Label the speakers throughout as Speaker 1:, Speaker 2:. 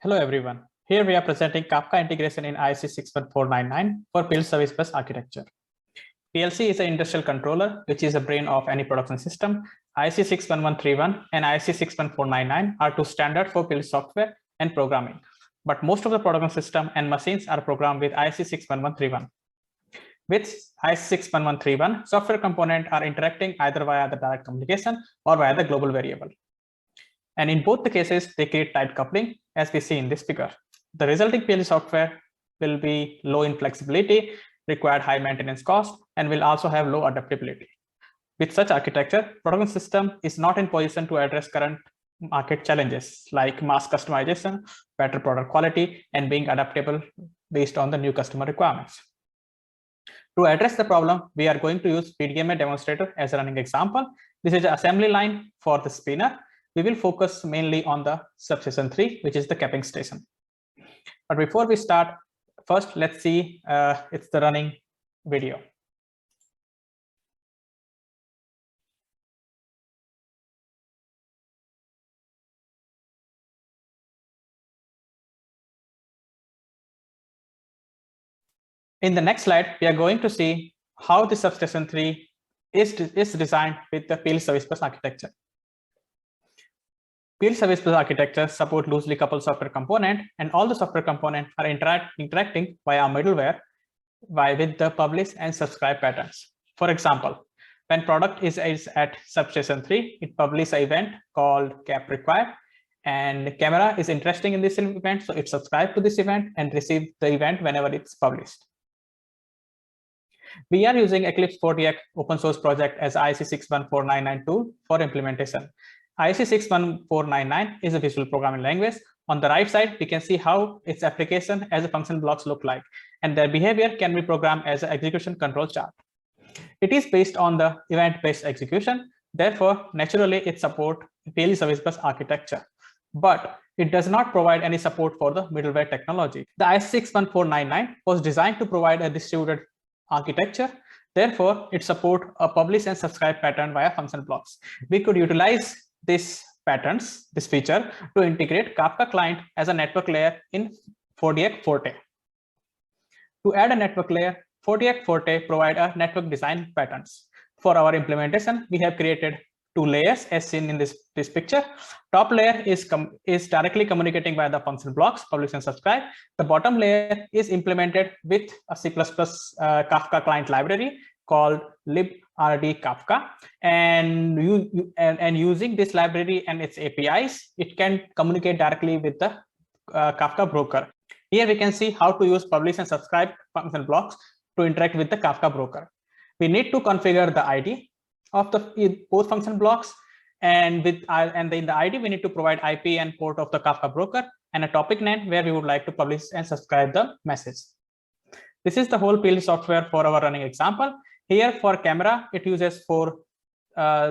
Speaker 1: Hello everyone. Here we are presenting Kafka integration in IEC 61499 for PLC Service Bus architecture. PLC is an industrial controller, which is the brain of any production system. IEC 61131 and IEC 61499 are two standards for PLC software and programming. But most of the production system and machines are programmed with IEC 61131. With IEC 61131, software components are interacting either via the direct communication or via the global variable. And in both the cases, they create tight coupling, as we see in this figure. The resulting PLC software will be low in flexibility, require high maintenance cost, and will also have low adaptability. With such architecture, production system is not in position to address current market challenges like mass customization, better product quality, and being adaptable based on the new customer requirements. To address the problem, we are going to use PDMA demonstrator as a running example. This is an assembly line for the spinner. We will focus mainly on the substation 3, which is the capping station. But before we start, first let's see it's the running video. In the next slide, we are going to see how the substation 3 is designed with the PLC Service Bus architecture. PLC Service Bus architecture support loosely coupled software component, and all the software components are interacting via middleware with the publish and subscribe patterns. For example, when product is at substation 3, it publishes an event called cap required, and camera is interested in this event, so it subscribes to this event and receives the event whenever it's published. We are using Eclipse 4DX open source project as IEC 61499 tool for implementation. IEC 61499 is a visual programming language. On the right side, we can see how its application as a function blocks look like, and their behavior can be programmed as an execution control chart. It is based on the event-based execution. Therefore, naturally, it supports PLC Service Bus architecture, but it does not provide any support for the middleware technology. The IEC 61499 was designed to provide a distributed architecture. Therefore, it supports a publish and subscribe pattern via function blocks. We could utilize this feature to integrate Kafka client as a network layer in 4DX Forte. To add a network layer, 4DX Forte provide a network design patterns. For our implementation, we have created two layers as seen in this picture. Top layer is directly communicating via the function blocks, publish and subscribe. The bottom layer is implemented with a C++ Kafka client library called librd-kafka, and using this library and its APIs, it can communicate directly with the Kafka broker. Here we can see how to use publish and subscribe function blocks to interact with the Kafka broker. We need to configure the ID of both function blocks, and in the ID we need to provide IP and port of the Kafka broker and a topic name where we would like to publish and subscribe the message. This is the whole PLC software for our running example. Here for camera, it uses 4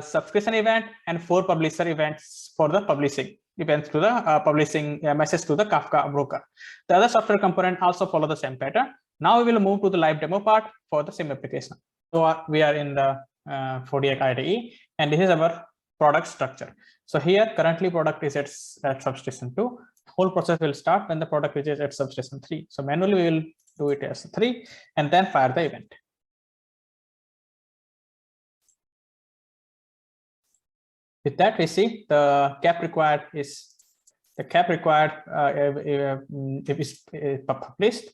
Speaker 1: subscription event and 4 publisher events for the publishing events to the publishing message to the Kafka broker. The other software component also follow the same pattern. Now we will move to the live demo part for the same application. So we are in the 4DX IDE, and this is our product structure. So here currently product is at substation 2. Whole process will start when the product reaches at substation 3. So manually we will do it as 3 and then fire the event. With that, we see the cap required is published,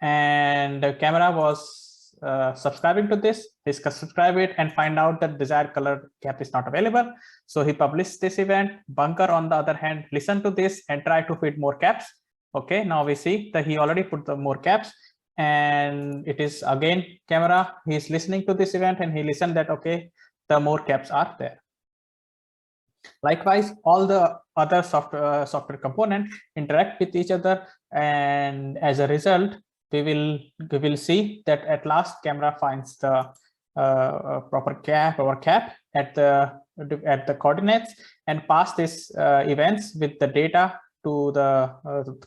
Speaker 1: and the camera was subscribing to this. He subscribe it and find out that desired color cap is not available. So he published this event. Bunker, on the other hand, listen to this and try to fit more caps. Okay, now we see that he already put the more caps, and it is again camera. He is listening to this event and he listened that okay, the more caps are there. Likewise, all the other software components interact with each other, and as a result, we will see that at last camera finds the proper cap at the coordinates and pass this events with the data to the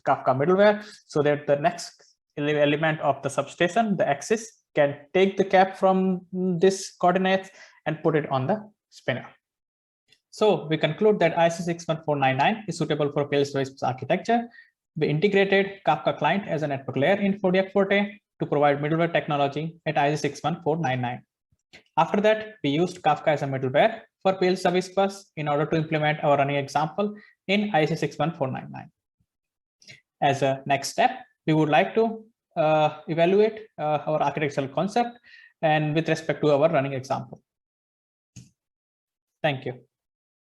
Speaker 1: Kafka middleware, so that the next element of the substation, the axis, can take the cap from this coordinates and put it on the spinner. So we conclude that IEC 61499 is suitable for PLC Service Bus architecture. We integrated Kafka client as a network layer in 4DX Forte to provide middleware technology at IEC 61499. After that, we used Kafka as a middleware for PLC Service Bus in order to implement our running example in IEC 61499. As a next step, we would like to evaluate our architectural concept and with respect to our running example. Thank you.